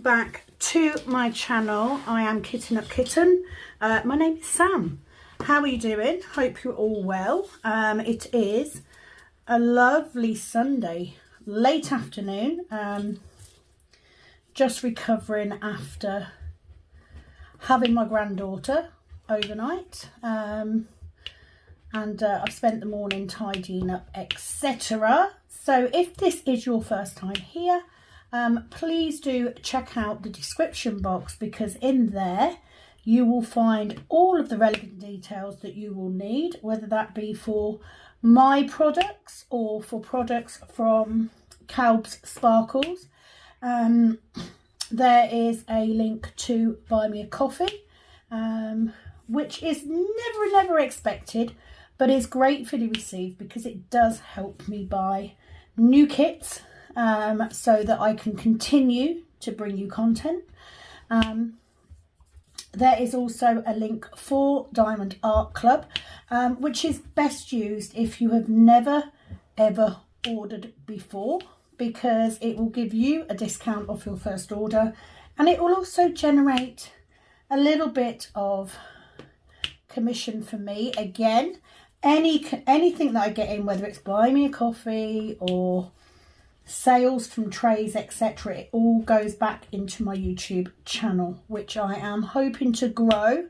back to my channel. I am Kitten Up Kitten. My name is Sam. How are you doing? Hope you're all well. It is a lovely Sunday, late afternoon. Just recovering after having my granddaughter overnight. And I've spent the morning tidying up, etc. So if this is your first time here, please do check out the description box, because in there you will find all of the relevant details that you will need, whether that be for my products or for products from Calb's Sparkles. There is a link to buy me a coffee, which is never expected, but is gratefully received because it does help me buy new kits, so that I can continue to bring you content. There is also a link for Diamond Art Club, which is best used if you have never ever ordered before, because it will give you a discount off your first order, and it will also generate a little bit of commission for me. Again, anything that I get in, whether it's buy me a coffee or sales from trays, etc., it all goes back into my YouTube channel, which I am hoping to grow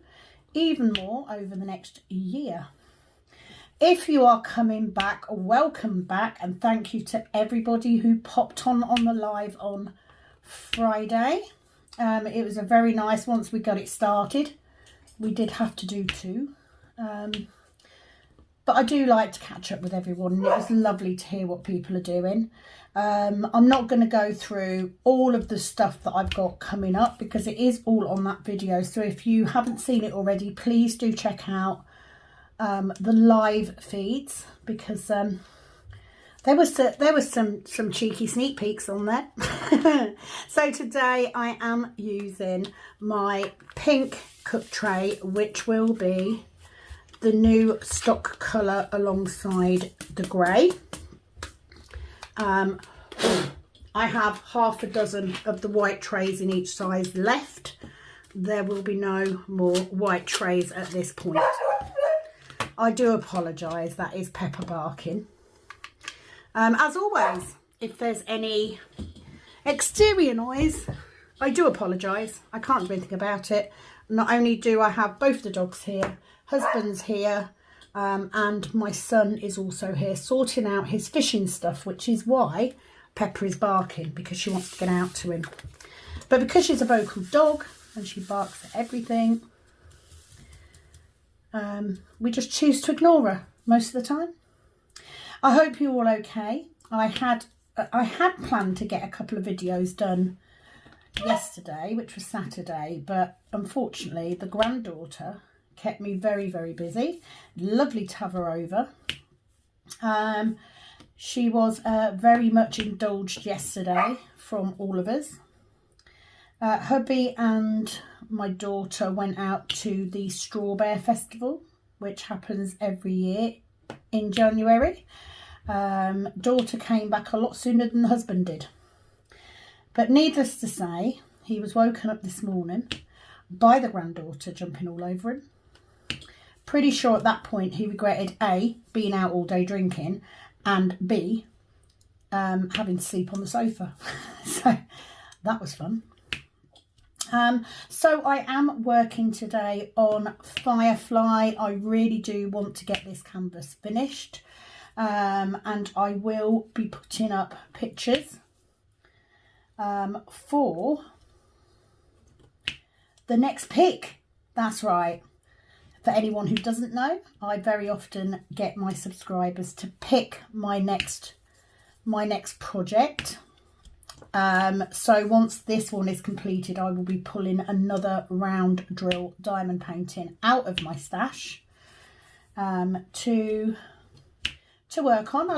even more over the next year. If you are coming back, welcome back, and thank you to everybody who popped on the live on Friday. It was a very nice, once we got it started. We did have to do two, but I do like to catch up with everyone, and it was lovely to hear what people are doing. I'm not going to go through all of the stuff that I've got coming up, because it is all on that video. So if you haven't seen it already, please do check out the live feeds, because there was some cheeky sneak peeks on there. So today I am using my pink cup tray, which will be the new stock colour alongside the grey. I have half a dozen of the white trays in each size left. There will be no more white trays at this point. I do apologise, that is Pepper barking. As always, if there's any exterior noise, I do apologise. I can't do anything about it. Not only do I have both the dogs here, husband's here, and my son is also here sorting out his fishing stuff, which is why Pepper is barking, because she wants to get out to him. But because she's a vocal dog and she barks at everything, we just choose to ignore her most of the time. I hope you're all okay. I had planned to get a couple of videos done yesterday, which was Saturday, but unfortunately the granddaughter kept me very busy. Lovely to have her over. She was very much indulged yesterday from all of us. Hubby and my daughter went out to the Straw Bear Festival, which happens every year in January. Daughter came back a lot sooner than the husband did. But needless to say, he was woken up this morning by the granddaughter jumping all over him. Pretty sure at that point he regretted A, being out all day drinking, and B, having to sleep on the sofa. So that was fun. So I am working today on Firefly. I really do want to get this canvas finished, and I will be putting up pictures for the next pick. That's right. For anyone who doesn't know, I very often get my subscribers to pick my next project. So once this one is completed, I will be pulling another round drill diamond painting out of my stash to work on.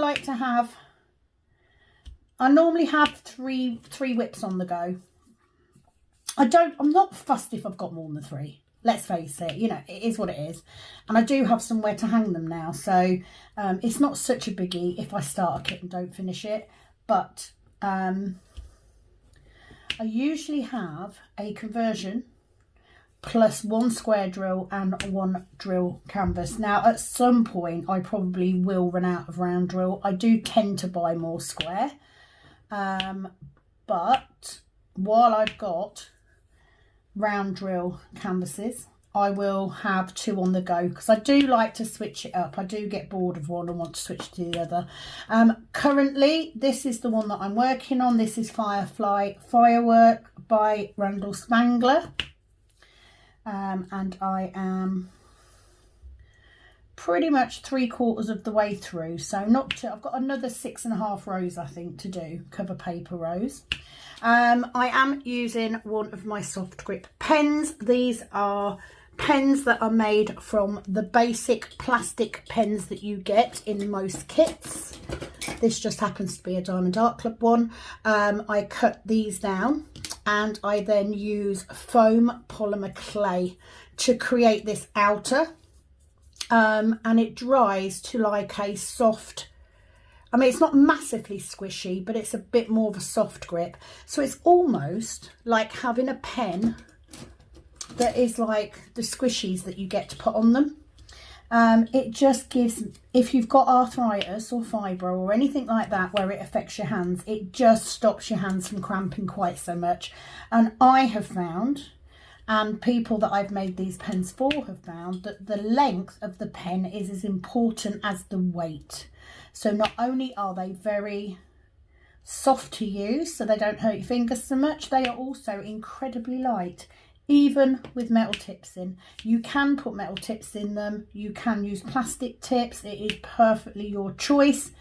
I normally have three whips on the go. I'm not fussed if I've got more than three. Let's face it, you know, it is what it is. And I do have somewhere to hang them now. So it's not such a biggie if I start a kit and don't finish it. But I usually have a conversion plus 1 square drill and 1 drill canvas. Now at some point I probably will run out of round drill. I do tend to buy more square, but while I've got round drill canvases, I will have 2 on the go, because I do like to switch it up. I do get bored of one and want to switch to the other. Currently this is the one that I'm working on. This is Firefly Fireworks by Randall Spangler. And I am pretty much 3/4 of the way through, so not to, I've got another 6.5 rows I think to do, cover paper rows. I am using one of my soft grip pens. These are pens that are made from the basic plastic pens that you get in most kits. This just happens to be a Diamond Art Club one. I cut these down and I then use foam polymer clay to create this outer, and it dries to like a soft, I mean it's not massively squishy, but it's a bit more of a soft grip, so it's almost like having a pen that is like the squishies that you get to put on them. It just gives, if you've got arthritis or fibro or anything like that where it affects your hands, it just stops your hands from cramping quite so much. And I have found, and people that I've made these pens for have found, that the length of the pen is as important as the weight. So not only are they very soft to use, so they don't hurt your fingers so much, they are also incredibly light. Even with metal tips in, you can put metal tips in them, you can use plastic tips, it is perfectly your choice.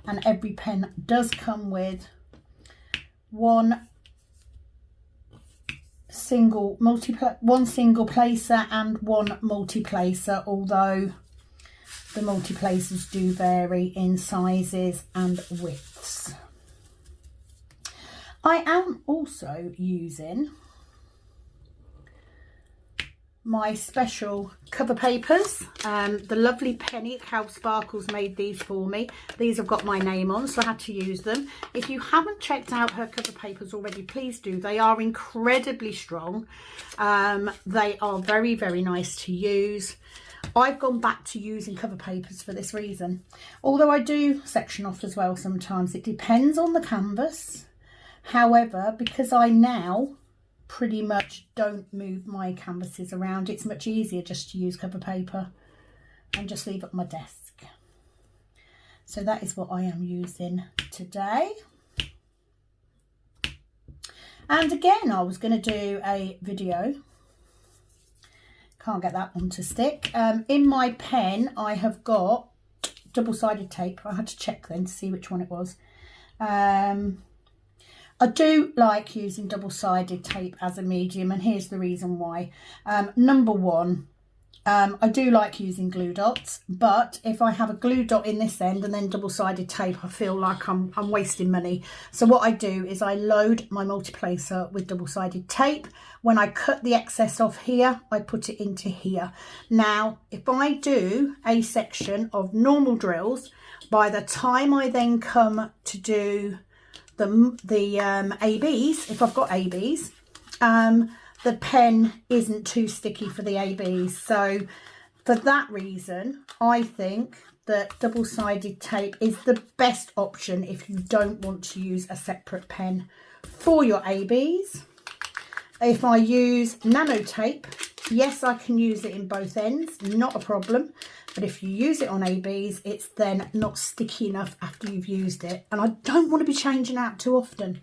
And every pen does come with one single placer and one multi-placer, although the multi-placers do vary in sizes and widths. I am also using my special cover papers. The lovely Penni Cow Sparkles made these for me. These have got my name on, so I had to use them. If you haven't checked out her cover papers already, please do. They are incredibly strong. They are very, very nice to use. I've gone back to using cover papers for this reason. Although I do section off as well sometimes. It depends on the canvas. However, because I now pretty much don't move my canvases around, it's much easier just to use cover paper and just leave it on my desk. So that is what I am using today. And again, I was going to do a video, can't get that one to stick. In my pen I have got double-sided tape. I had to check then to see which one it was. I do like using double-sided tape as a medium, and here's the reason why. Number one, I do like using glue dots, but if I have a glue dot in this end and then double-sided tape, I feel like I'm wasting money. So what I do is I load my multi-placer with double-sided tape. When I cut the excess off here, I put it into here. Now, if I do a section of normal drills, by the time I then come to do the ABs, if I've got ABs, the pen isn't too sticky for the ABs. So for that reason, I think that double-sided tape is the best option if you don't want to use a separate pen for your ABs. If I use nano tape, yes, I can use it in both ends, not a problem. But if you use it on ABs, it's then not sticky enough after you've used it. And I don't want to be changing out too often.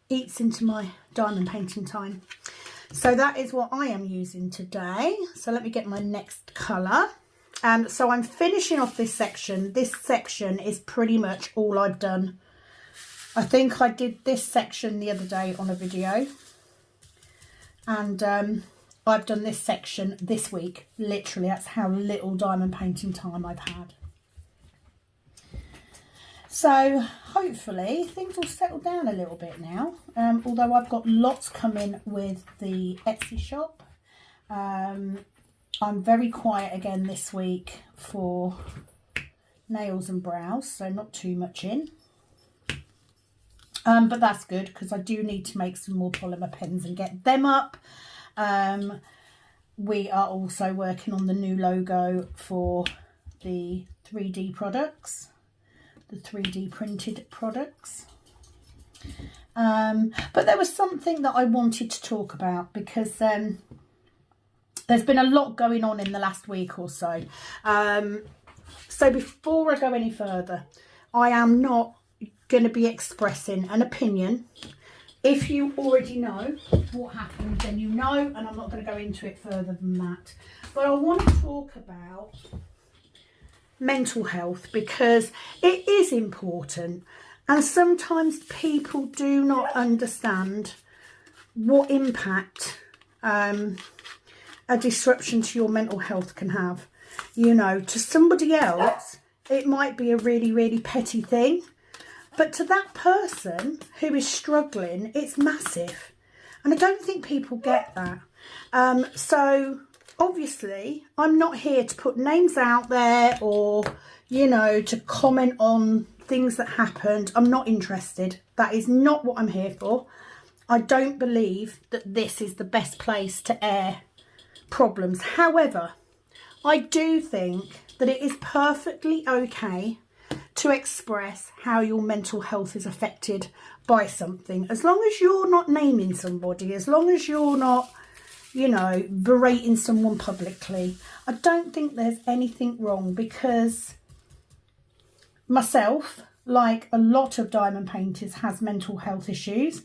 Eats into my diamond painting time. So that is what I am using today. So let me get my next colour. So I'm finishing off this section. This section is pretty much all I've done. I think I did this section the other day on a video. And I've done this section this week. Literally, that's how little diamond painting time I've had. So hopefully things will settle down a little bit now. Although I've got lots coming with the Etsy shop. I'm very quiet again this week for nails and brows, so not too much in. But that's good because I do need to make some more polymer pens and get them up. We are also working on the new logo for the 3D products, the 3D printed products. But there was something that I wanted to talk about because there's been a lot going on in the last week or so. So before I go any further, I am not going to be expressing an opinion. If you already know what happened, then you know, and I'm not going to go into it further than that. But I want to talk about mental health because it is important, and sometimes people do not understand what impact a disruption to your mental health can have. You know, to somebody else, it might be a really, really petty thing. But to that person who is struggling, it's massive. And I don't think people get that. So obviously, I'm not here to put names out there or, you know, to comment on things that happened. I'm not interested. That is not what I'm here for. I don't believe that this is the best place to air problems. However, I do think that it is perfectly okay to express how your mental health is affected by something, as long as you're not naming somebody, as long as you're not, you know, berating someone publicly. I don't think there's anything wrong, because myself, like a lot of diamond painters, has mental health issues,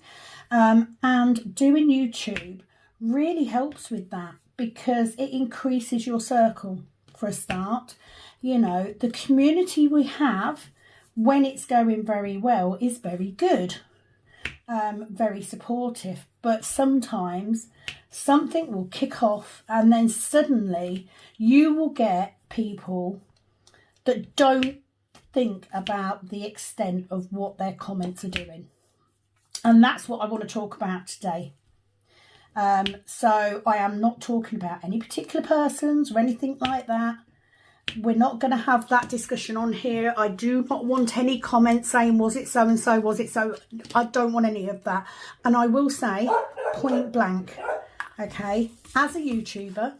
and doing YouTube really helps with that because it increases your circle for a start. You know, the community we have when it's going very well is very good, very supportive, but sometimes something will kick off and then suddenly you will get people that don't think about the extent of what their comments are doing. And that's what I want to talk about today. So I am not talking about any particular persons or anything like that. We're not going to have that discussion on here. I do not want any comments saying, was it so and so, was it so? I don't want any of that. And I will say point blank, okay, as a YouTuber,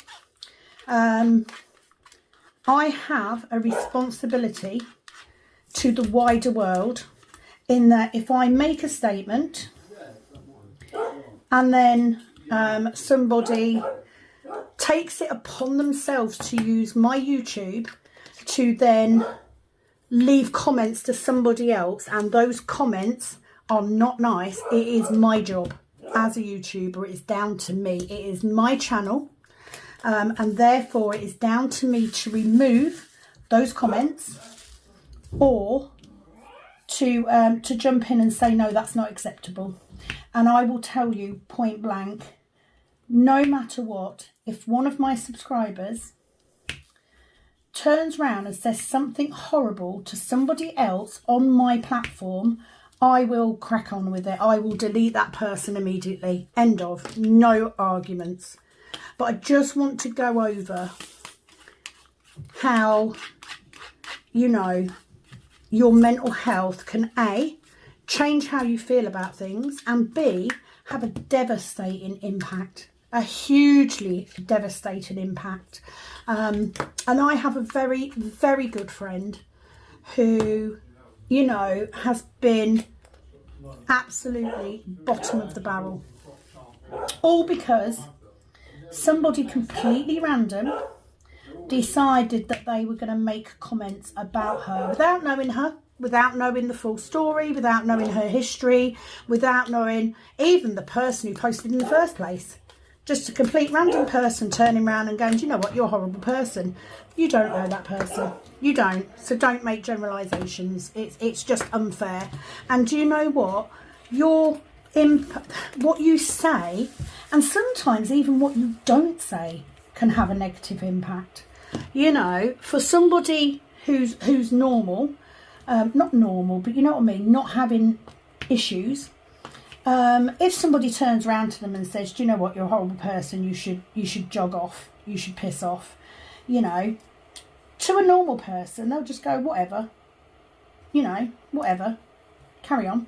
I have a responsibility to the wider world, in that if I make a statement and then somebody takes it upon themselves to use my YouTube to then leave comments to somebody else, and those comments are not nice, it is my job as a YouTuber. It is down to me. It is my channel, and therefore it is down to me to remove those comments, or to jump in and say, no, that's not acceptable. And I will tell you point blank, no matter what, if one of my subscribers turns around and says something horrible to somebody else on my platform, I will crack on with it. I will delete that person immediately. End of. No arguments. But I just want to go over how, you know, your mental health can A, change how you feel about things, and B, have a devastating impact. A hugely devastating impact. And I have a very, very good friend who, you know, has been absolutely bottom of the barrel. All because somebody completely random decided that they were going to make comments about her without knowing her, without knowing the full story, without knowing her history, without knowing even the person who posted in the first place. Just a complete random person turning around and going, do you know what, you're a horrible person. You don't know that person. You don't. So don't make generalisations. It's just unfair. And do you know what? What you say, and sometimes even what you don't say, can have a negative impact. You know, for somebody who's normal, not normal, but you know what I mean, not having issues. If somebody turns around to them and says, do you know what, you're a horrible person, you should jog off, you should piss off, you know, to a normal person, they'll just go, whatever, you know, whatever, carry on.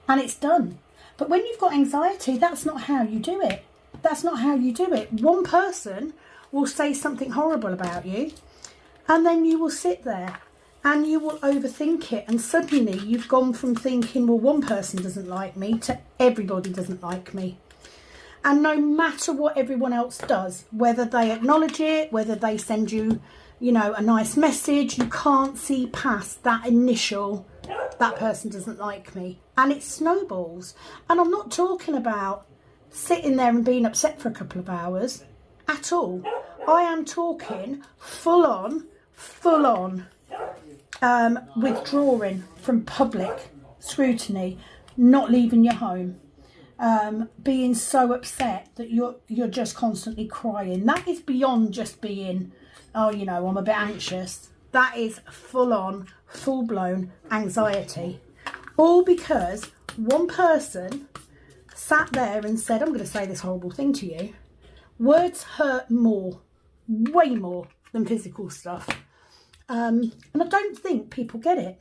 and it's done. But when you've got anxiety, that's not how you do it. That's not how you do it. One person will say something horrible about you, and then you will sit there and you will overthink it, and suddenly you've gone from thinking, well, one person doesn't like me, to everybody doesn't like me. And no matter what everyone else does, whether they acknowledge it, whether they send you, you know, a nice message, you can't see past that initial, that person doesn't like me. And it snowballs. And I'm not talking about sitting there and being upset for a couple of hours at all. I am talking full on withdrawing from public scrutiny, not leaving your home, being so upset that you're just constantly crying. That is beyond just being, oh, you know, I'm a bit anxious. That is full-on, full-blown anxiety. All because one person sat there and said, I'm going to say this horrible thing to you. Words hurt more, way more than physical stuff. And I don't think people get it.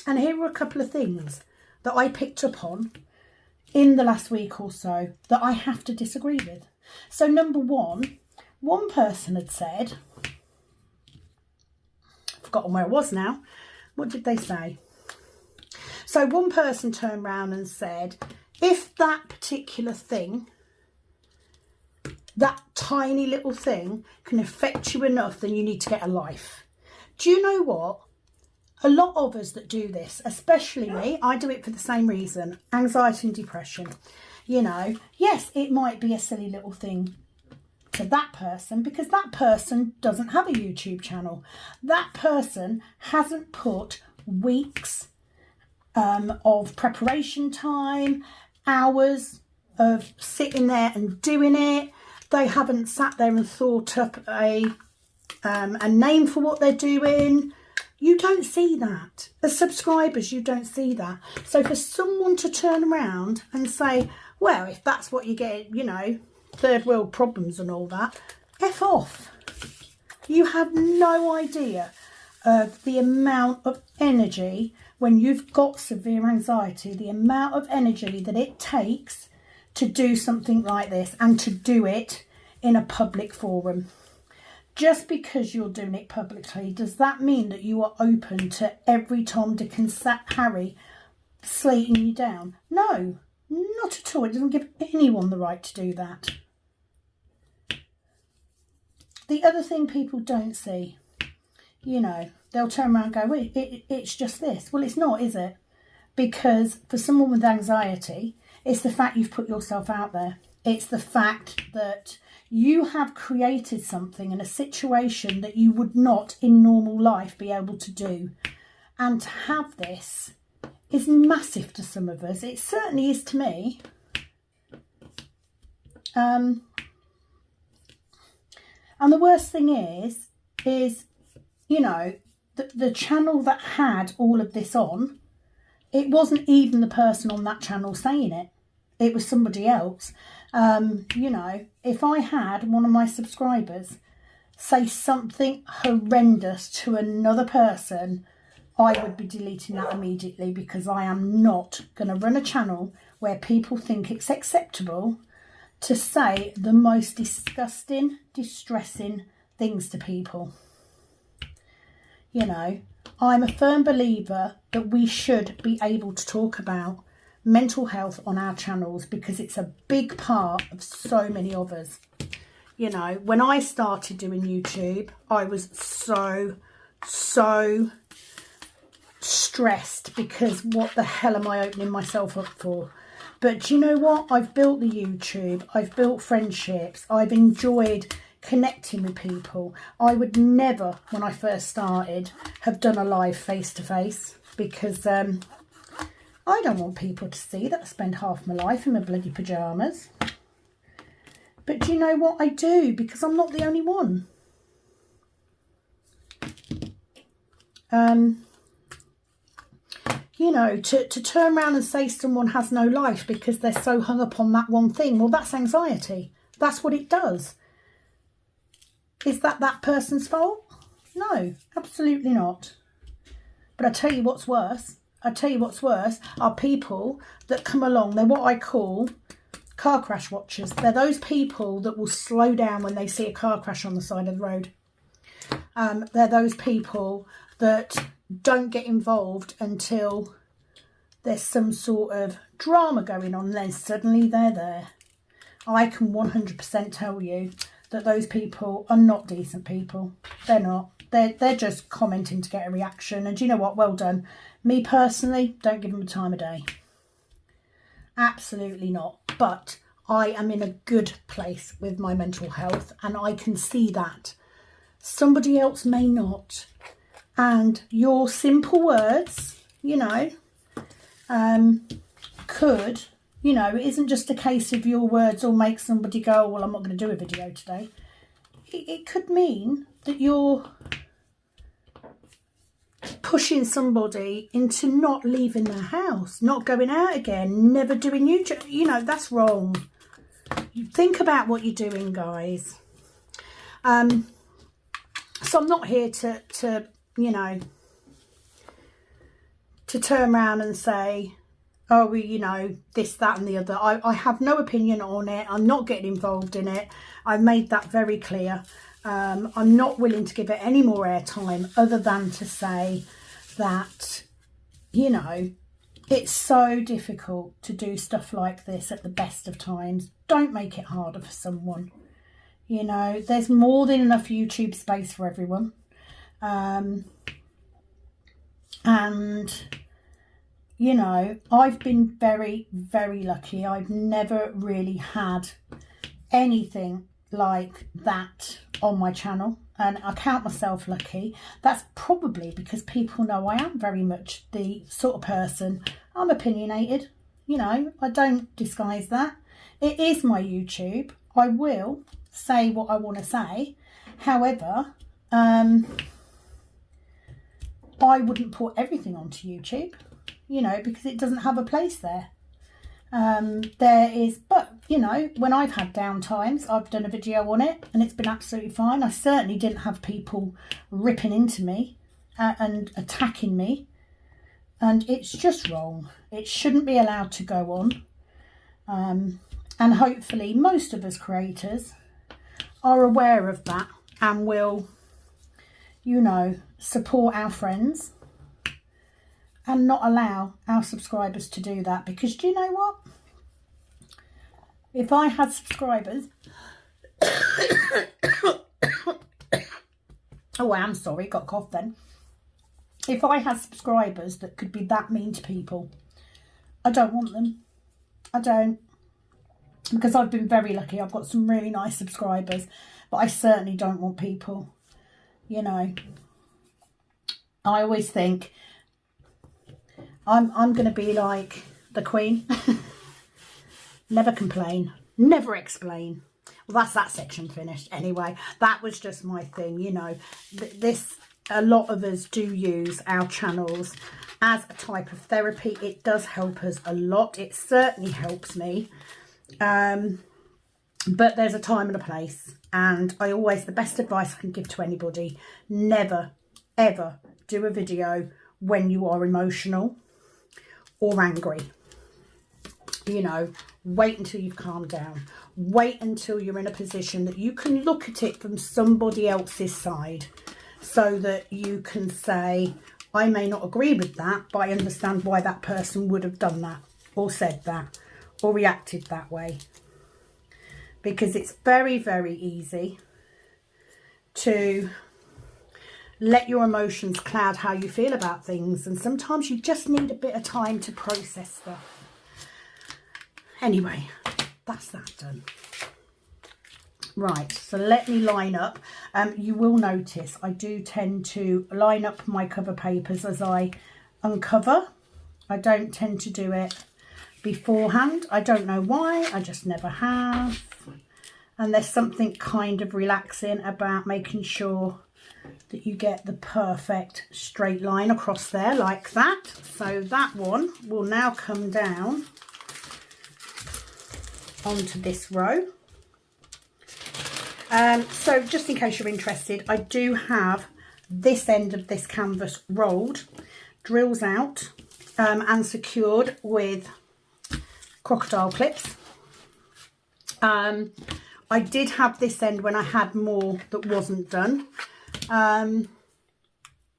And here are a couple of things that I picked up on in the last week or so that I have to disagree with. So number one person had said, I've forgotten where I was now. What did they say? So one person turned around and said, if that particular thing, that tiny little thing can affect you enough, then you need to get a life. Do you know what? A lot of us that do this, especially me, I do it for the same reason, anxiety and depression. You know, yes, it might be a silly little thing to that person because that person doesn't have a YouTube channel. That person hasn't put weeks of preparation time, hours of sitting there and doing it. They haven't sat there and thought up a name for what they're doing. You don't see that. As subscribers, you don't see that. So for someone to turn around and say, well, if that's what you get, you know, third world problems and all that, F off. You have no idea of the amount of energy when you've got severe anxiety, the amount of energy that it takes to do something like this and to do it in a public forum. Just because you're doing it publicly, does that mean that you are open to every Tom, Dick and Harry slating you down? No, not at all. It doesn't give anyone the right to do that. The other thing people don't see, you know, they'll turn around and go, well, it's just this. Well, it's not, is it? Because for someone with anxiety, it's the fact you've put yourself out there. It's the fact that you have created something in a situation that you would not in normal life be able to do. And to have this is massive to some of us. It certainly is to me. And the worst thing is, you know, the channel that had all of this on, it wasn't even the person on that channel saying it. It was somebody else. You know, if I had one of my subscribers say something horrendous to another person, I would be deleting that immediately, because I am not going to run a channel where people think it's acceptable to say the most disgusting, distressing things to people. You know, I'm a firm believer that we should be able to talk about mental health on our channels, because it's a big part of so many of us. You know, when I started doing YouTube, I was so stressed, because what the hell am I opening myself up for? But do you know what? I've built the YouTube, I've built friendships, I've enjoyed connecting with people. I would never, when I first started, have done a live face-to-face, because I don't want people to see that I spend half my life in my bloody pyjamas. But do you know what? I do, because I'm not the only one. You know, to turn around and say someone has no life because they're so hung up on that one thing, well, that's anxiety. That's what it does. Is that person's fault? No, absolutely not. But I tell you what's worse. I tell you what's worse, are people that come along. They're what I call car crash watchers. They're those people that will slow down when they see a car crash on the side of the road. They're those people that don't get involved until there's some sort of drama going on, and then suddenly they're there. I can 100% tell you that those people are not decent people. They're not. They're just commenting to get a reaction. And do you know what? Well done. Me personally, don't give them the time of day. Absolutely not. But I am in a good place with my mental health, and I can see that. Somebody else may not. And your simple words, you know, could, you know, it isn't just a case of your words will make somebody go, well, I'm not going to do a video today. It could mean that you're pushing somebody into not leaving their house, not going out again, never doing YouTube. You know, that's wrong. Think about what you're doing, guys. So I'm not here to you know, to turn around and say, oh, well, you know, this, that and the other. I have no opinion on it. I'm not getting involved in it. I've made that very clear. I'm not willing to give it any more airtime other than to say that, you know, it's so difficult to do stuff like this at the best of times. Don't make it harder for someone. You know, there's more than enough YouTube space for everyone. And, you know, I've been very, very lucky. I've never really had anything like that on my channel, and I count myself lucky. That's probably because people know I am very much the sort of person. I'm opinionated, you know, I don't disguise that. It is my YouTube. I will say what I want to say. However, I wouldn't put everything onto YouTube, you know, because it doesn't have a place there. But, you know, when I've had down times, I've done a video on it and it's been absolutely fine. I certainly didn't have people ripping into me and attacking me. And it's just wrong. It shouldn't be allowed to go on. And hopefully most of us creators are aware of that and will, you know, support our friends and not allow our subscribers to do that. Because do you know what? If I had subscribers... oh, I'm sorry, got a cough then. If I had subscribers that could be that mean to people, I don't want them. I don't. Because I've been very lucky. I've got some really nice subscribers. But I certainly don't want people, you know. I always think I'm going to be like the Queen. Never complain. Never explain. Well, that's that section finished. Anyway, that was just my thing, you know. A lot of us do use our channels as a type of therapy. It does help us a lot. It certainly helps me. But there's a time and a place. And the best advice I can give to anybody, never, ever do a video when you are emotional or angry. You know, wait until you've calmed down. Wait until you're in a position that you can look at it from somebody else's side, so that you can say, I may not agree with that, but I understand why that person would have done that or said that or reacted that way. Because it's very, very easy to let your emotions cloud how you feel about things. And sometimes you just need a bit of time to process stuff. Anyway, that's that done. Right, so let me line up. You will notice I do tend to line up my cover papers as I uncover. I don't tend to do it beforehand. I don't know why, I just never have. And there's something kind of relaxing about making sure that you get the perfect straight line across there like that. So that one will now come down onto this row. So just in case you're interested, I do have this end of this canvas rolled, drills out, and secured with crocodile clips. I did have this end when I had more that wasn't done,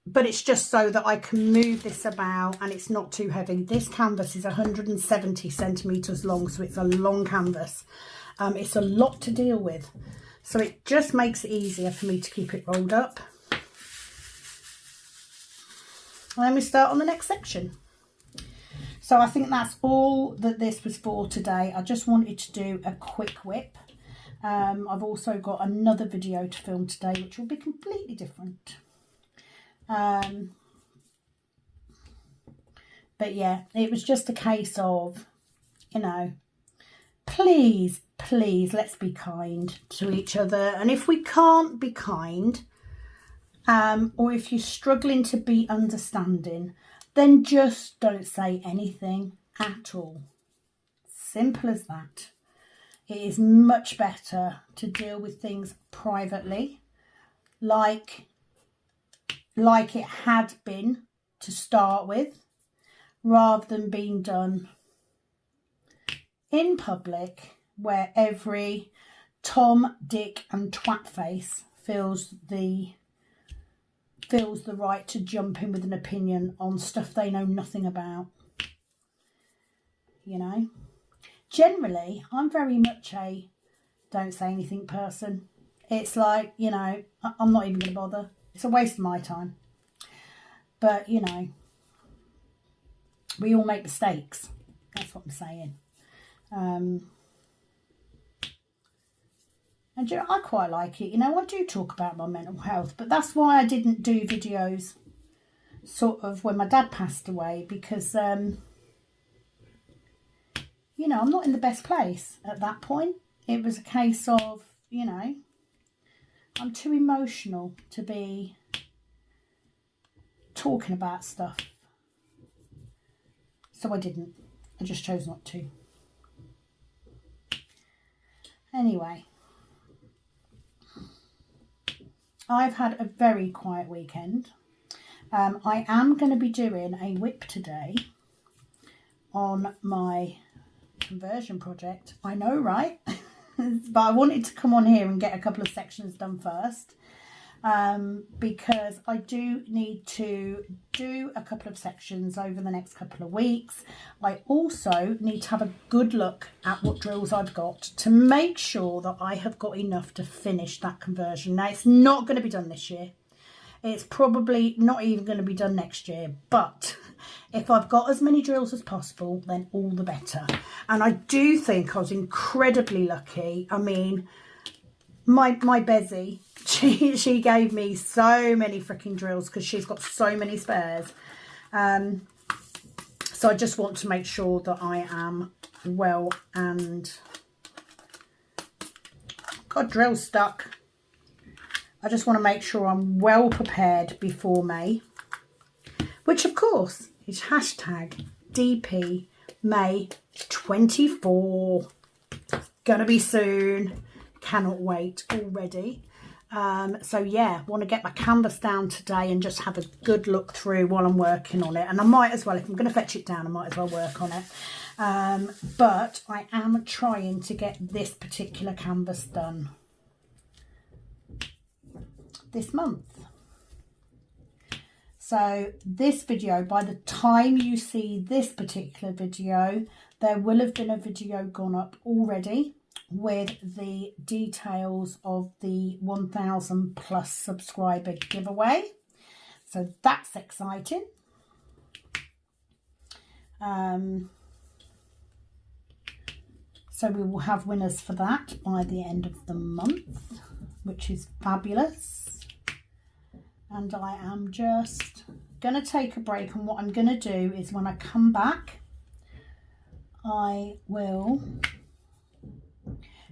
but it's just so that I can move this about and it's not too heavy. This canvas is 170 centimetres long, so it's a long canvas. It's a lot to deal with, so it just makes it easier for me to keep it rolled up. And then we start on the next section. So I think that's all that this was for today. I just wanted to do a quick whip. I've also got another video to film today, which will be completely different. But yeah, it was just a case of, you know, please, let's be kind to each other. And if we can't be kind, or if you're struggling to be understanding, then just don't say anything at all. Simple as that. It is much better to deal with things privately, like it had been to start with, rather than being done in public, where every Tom, Dick and twat face feels the right to jump in with an opinion on stuff they know nothing about. You know, generally I'm very much a don't say anything person. It's like, you know, I'm not even going to bother. It's a waste of my time. But, you know, we all make mistakes. That's what I'm saying. And you know, I quite like it. You know, I do talk about my mental health, but that's why I didn't do videos sort of when my dad passed away, because, you know, I'm not in the best place at that point. It was a case of, you know, I'm too emotional to be talking about stuff. So I didn't. I just chose not to. Anyway, I've had a very quiet weekend. I am going to be doing a whip today on my conversion project. I know, right? But I wanted to come on here and get a couple of sections done first, because I do need to do a couple of sections over the next couple of weeks. I also need to have a good look at what drills I've got to make sure that I have got enough to finish that conversion. Now, it's not going to be done this year. It's probably not even going to be done next year, but if I've got as many drills as possible, then all the better. And I do think I was incredibly lucky. I mean, my Bezzy, she gave me so many freaking drills because she's got so many spares. So I just want to make sure that I am well and got drill stuck. I just want to make sure I'm well prepared before May, which of course is hashtag DP May 24. Gonna be soon. Cannot wait already. So yeah, want to get my canvas down today and just have a good look through while I'm working on it. And I might as well, if I'm going to fetch it down, I might as well work on it. But I am trying to get this particular canvas done this month. So this video, by the time you see this particular video, there will have been a video gone up already with the details of the 1000 plus subscriber giveaway. So that's exciting. So we will have winners for that by the end of the month, which is fabulous. And I am just going to take a break, and what I'm going to do is when I come back, I will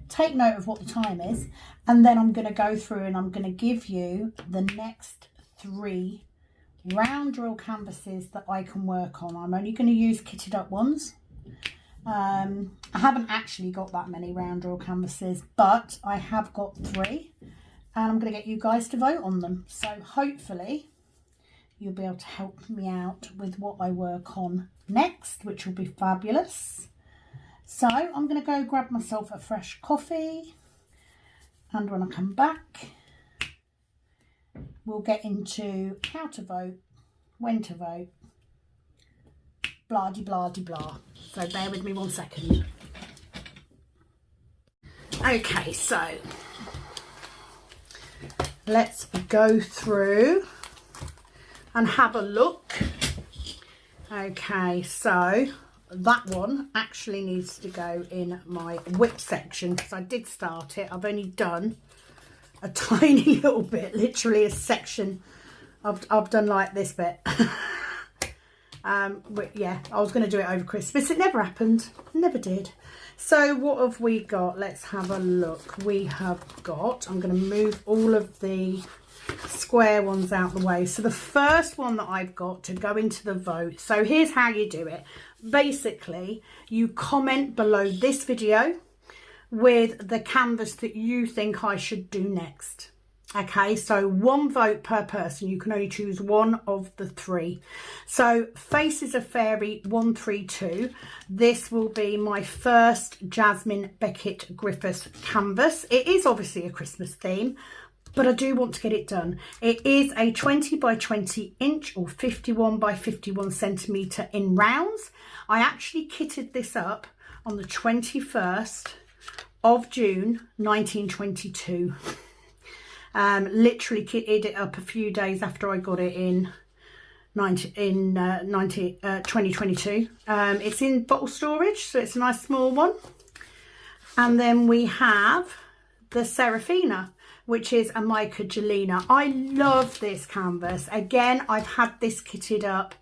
take note of what the time is, and then I'm going to go through and I'm going to give you the next 3 round drill canvases that I can work on. I'm only going to use kitted up ones. I haven't actually got that many round drill canvases, but I have got 3. And I'm going to get you guys to vote on them. So hopefully you'll be able to help me out with what I work on next, which will be fabulous. So I'm going to go grab myself a fresh coffee, and when I come back we'll get into how to vote, when to vote, blah de blah de blah. So bear with me 1 second. Okay, so let's go through and have a look. Okay, so that one actually needs to go in my whip section because I did start it. I've only done a tiny little bit, literally a section. I've done like this bit. But yeah, I was going to do it over Christmas. It never happened, never did. So what have we got? Let's have a look. We have got, I'm going to move all of the square ones out the way. So the first one that I've got to go into the vote. So here's how you do it. Basically, you comment below this video with the canvas that you think I should do next. Okay, so 1 vote per person. You can only choose one of the 3. So Faces of Fairy 132. This will be my first Jasmine Beckett Griffiths canvas. It is obviously a Christmas theme, but I do want to get it done. It is a 20 by 20 inch or 51 by 51 centimetre in rounds. I actually kitted this up on the 21st of June 1922. Literally kitted it up a few days after I got it in 2022. It's in bottle storage, so it's a nice small one. And then we have the Seraphina, which is a mica gelina. I love this canvas. Again, I've had this kitted up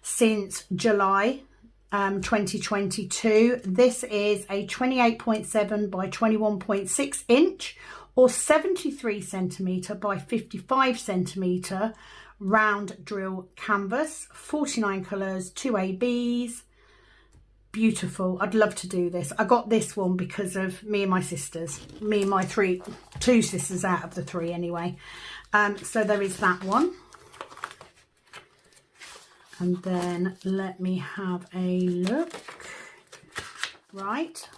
since July 2022. This is a 28.7 by 21.6 inch or 73 centimetre by 55 centimetre round drill canvas, 49 colours, 2 ABs. Beautiful. I'd love to do this. I got this one because of me and my sisters, me and my 2 sisters out of the 3 anyway. So there is that one. And then let me have a look. Right,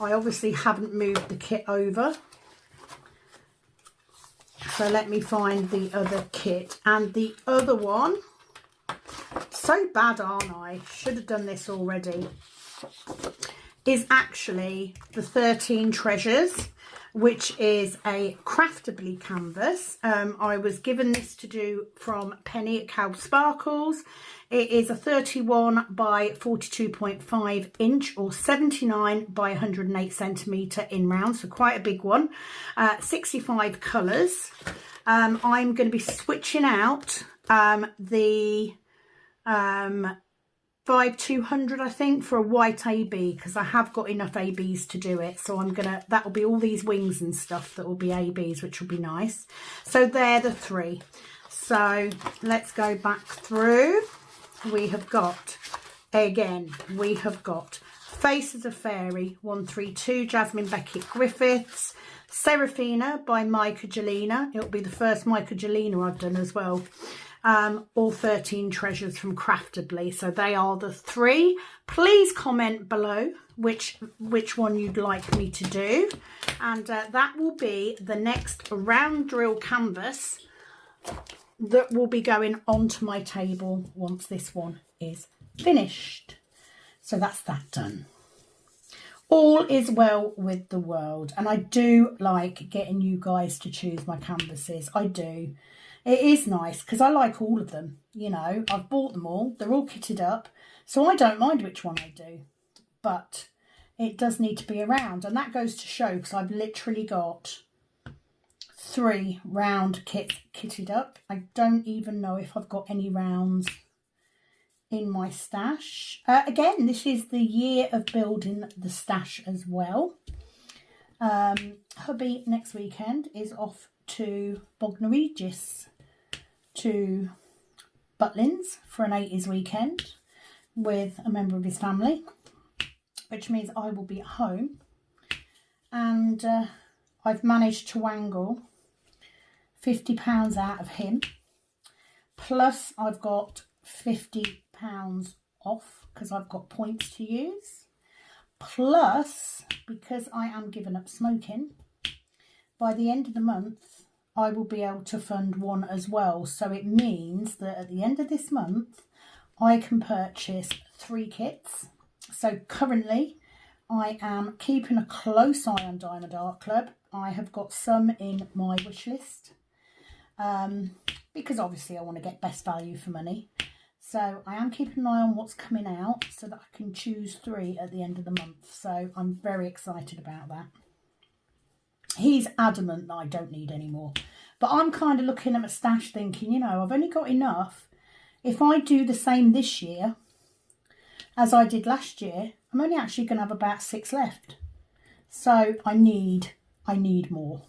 I obviously haven't moved the kit over, so let me find the other kit. And the other one, so bad aren't I, should have done this already, is actually the 13 Treasures, which is a Craftably canvas. I was given this to do from Penni at Cow Sparkles. It is a 31 by 42.5 inch or 79 by 108 centimetre in round, so quite a big one. 65 colours. I'm going to be switching out the 5200, I think, for a white AB, because I have got enough ABs to do it. So that'll be all these wings and stuff that will be ABs, which will be nice. So they're the 3. So let's go back through. We have got Faces of Fairy 132, Jasmine Beckett Griffiths, Seraphina by Mica Gelina. It'll be the first Mica Gelina I've done as well. All 13 Treasures from Craftably. So they are the 3. Please comment below which one you'd like me to do, and that will be the next round drill canvas that will be going onto my table once this one is finished. So that's that done. All is well with the world, and I do like getting you guys to choose my canvases. I do. It is nice because I like all of them. You know, I've bought them all. They're all kitted up, so I don't mind which one I do. But it does need to be around, and that goes to show because I've literally got 3 round kits kitted up. I don't even know if I've got any rounds in my stash. Again, this is the year of building the stash as well. Hubby next weekend is off to Bognor Regis to Butlins for an 80s weekend with a member of his family, which means I will be at home, and I've managed to wangle £50 out of him, plus I've got £50 off because I've got points to use, plus because I am giving up smoking, by the end of the month I will be able to fund one as well. So it means that at the end of this month I can purchase 3 kits. So currently I am keeping a close eye on Diamond Art Club. I have got some in my wish list because obviously I want to get best value for money. So I am keeping an eye on what's coming out so that I can choose 3 at the end of the month. So I'm very excited about that. He's adamant that I don't need any more. But I'm kind of looking at my stash thinking, you know, I've only got enough. If I do the same this year as I did last year, I'm only actually going to have about 6 left. So I need more,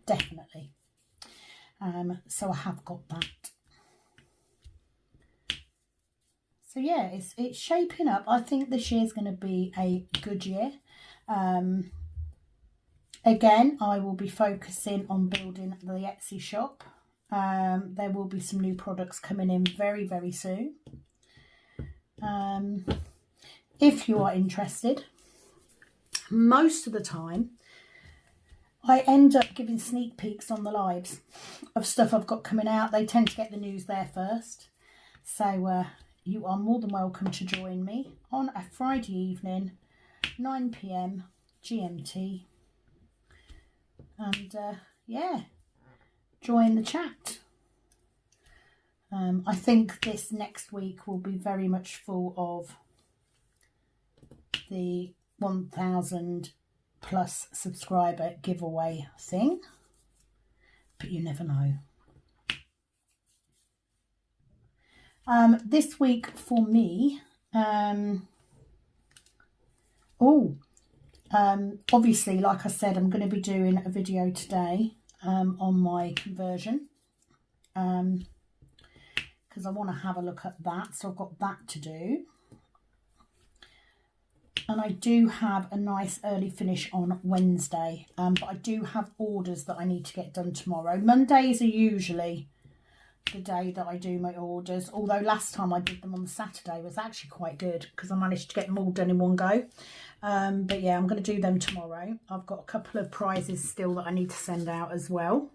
definitely. So I have got that. So yeah, it's shaping up. I think this year's going to be a good year. Again, I will be focusing on building the Etsy shop. There will be some new products coming in very, very soon. If you are interested, most of the time I end up giving sneak peeks on the lives of stuff I've got coming out. They tend to get the news there first. So you are more than welcome to join me on a Friday evening, 9 PM GMT. And yeah, join the chat. I think this next week will be very much full of the 1,000 plus subscriber giveaway thing, but you never know. This week for me, obviously, like I said, I'm going to be doing a video today on my conversion because I want to have a look at that. So I've got that to do. And I do have a nice early finish on Wednesday, but I do have orders that I need to get done tomorrow. Mondays are usually the day that I do my orders, although last time I did them on the Saturday was actually quite good because I managed to get them all done in one go. But yeah, I'm going to do them tomorrow. I've got a couple of prizes still that I need to send out as well.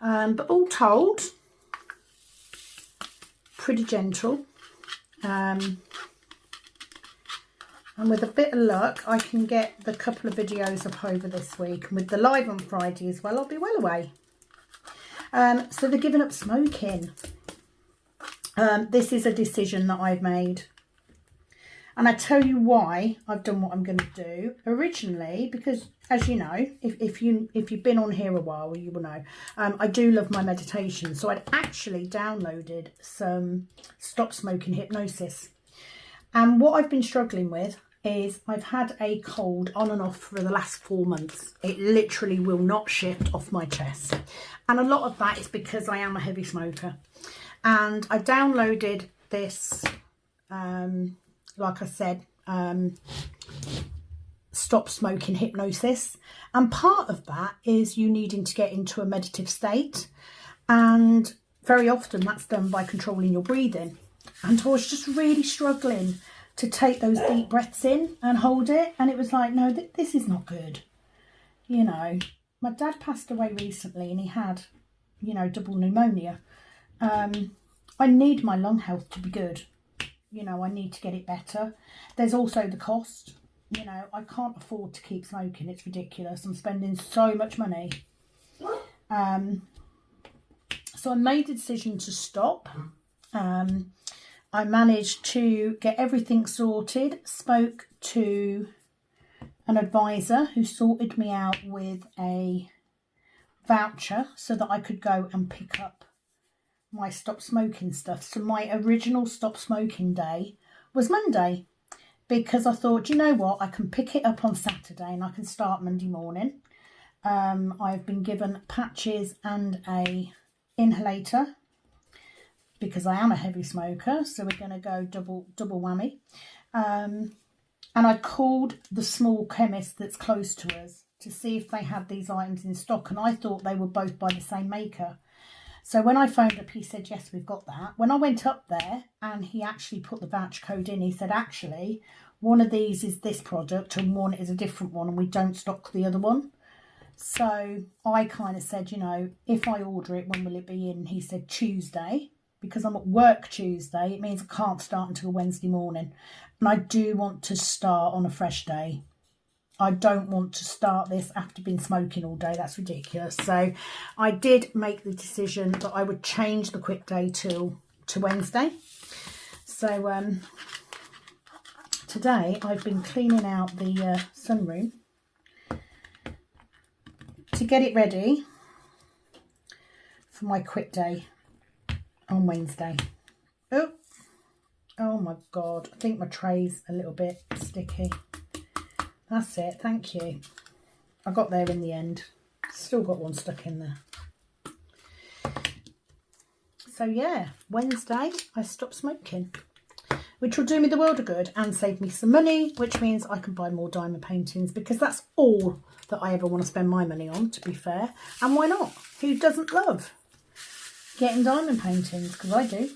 But all told, pretty gentle. And with a bit of luck, I can get the couple of videos up over this week. And with the live on Friday as well, I'll be well away. So they're giving up smoking. This is a decision that I've made. And I tell you why I've done what I'm going to do. Originally, because as you know, if you've been on here a while, you will know, I do love my meditation. So I'd actually downloaded some stop smoking hypnosis. And what I've been struggling with is I've had a cold on and off for the last 4 months. It literally will not shift off my chest. And a lot of that is because I am a heavy smoker. And I downloaded this, like I said, stop smoking hypnosis. And part of that is you needing to get into a meditative state. And very often that's done by controlling your breathing. And I was just really struggling to take those deep breaths in and hold it. And it was like, no, this is not good. You know, my dad passed away recently and he had, you know, double pneumonia. I need my lung health to be good. You know, I need to get it better. There's also the cost. You know, I can't afford to keep smoking. It's ridiculous. I'm spending so much money. So I made the decision to stop. I managed to get everything sorted, spoke to an advisor who sorted me out with a voucher so that I could go and pick up my stop smoking stuff. So my original stop smoking day was Monday because I thought, you know what, I can pick it up on Saturday and I can start Monday morning. I've been given patches and a inhalator because I am a heavy smoker, so we're going to go double whammy. And I called the small chemist that's close to us to see if they had these items in stock, and I thought they were both by the same maker. So when I phoned up, he said, yes, we've got that. When I went up there and he actually put the voucher code in, he said, actually, one of these is this product and one is a different one and we don't stock the other one. So I kind of said, you know, if I order it, when will it be in? He said Tuesday, because I'm at work Tuesday. It means I can't start until Wednesday morning. And I do want to start on a fresh day. I don't want to start this after being smoking all day. That's ridiculous. So I did make the decision that I would change the quick day to Wednesday. So today I've been cleaning out the sunroom to get it ready for my quick day on Wednesday. Oh my God, I think my tray's a little bit sticky. That's it, thank you. I got there in the end. Still got one stuck in there. So yeah, Wednesday I stop smoking, which will do me the world of good and save me some money, which means I can buy more diamond paintings, because that's all that I ever want to spend my money on, to be fair. And why not? Who doesn't love getting diamond paintings? Because I do.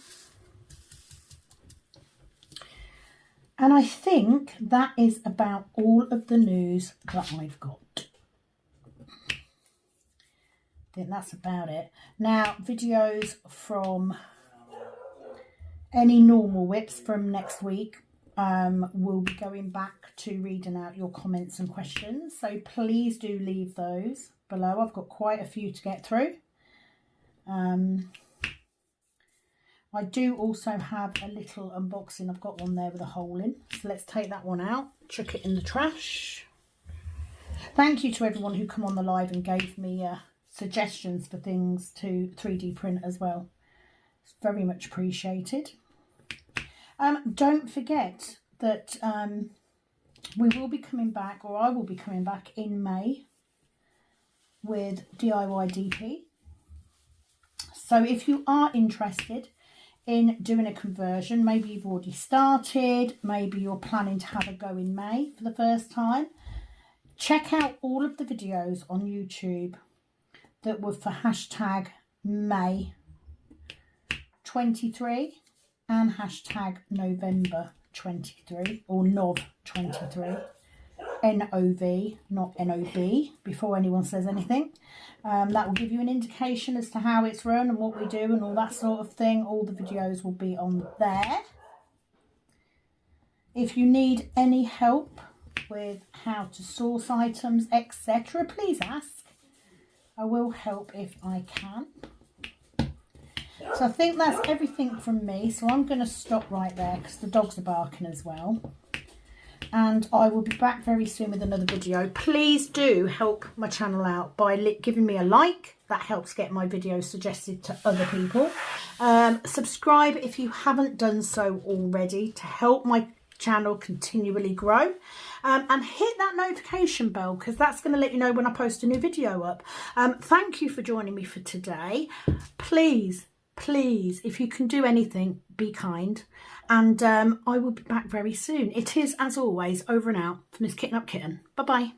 And I think that is about all of the news that I've got. I think that's about it. Now, videos from any normal whips from next week will be going back to reading out your comments and questions. So please do leave those below. I've got quite a few to get through. I do also have a little unboxing. I've got one there with a hole in. So let's take that one out, chuck it in the trash. Thank you to everyone who come on the live and gave me suggestions for things to 3D print as well. It's very much appreciated. Don't forget that we will be coming back, or I will be coming back in May with DIY DP. So if you are interested in doing a conversion, maybe you've already started, maybe you're planning to have a go in May for the first time, check out all of the videos on YouTube that were for hashtag May 23 and hashtag November 23, or NOV 23. NOV, not NOB, before anyone says anything. That will give you an indication as to how it's run and what we do and all that sort of thing. All the videos will be on there. If you need any help with how to source items, etc., please ask. I will help if I can. So I think that's everything from me. So I'm going to stop right there because the dogs are barking as well. And I will be back very soon with another video. Please do help my channel out by giving me a like. That helps get my videos suggested to other people. Subscribe if you haven't done so already to help my channel continually grow. And hit that notification bell, because that's going to let you know when I post a new video up. Thank you for joining me for today. Please, if you can do anything, be kind. And I will be back very soon. It is, as always, over and out from Miss Kitten Up Kitten. Bye-bye.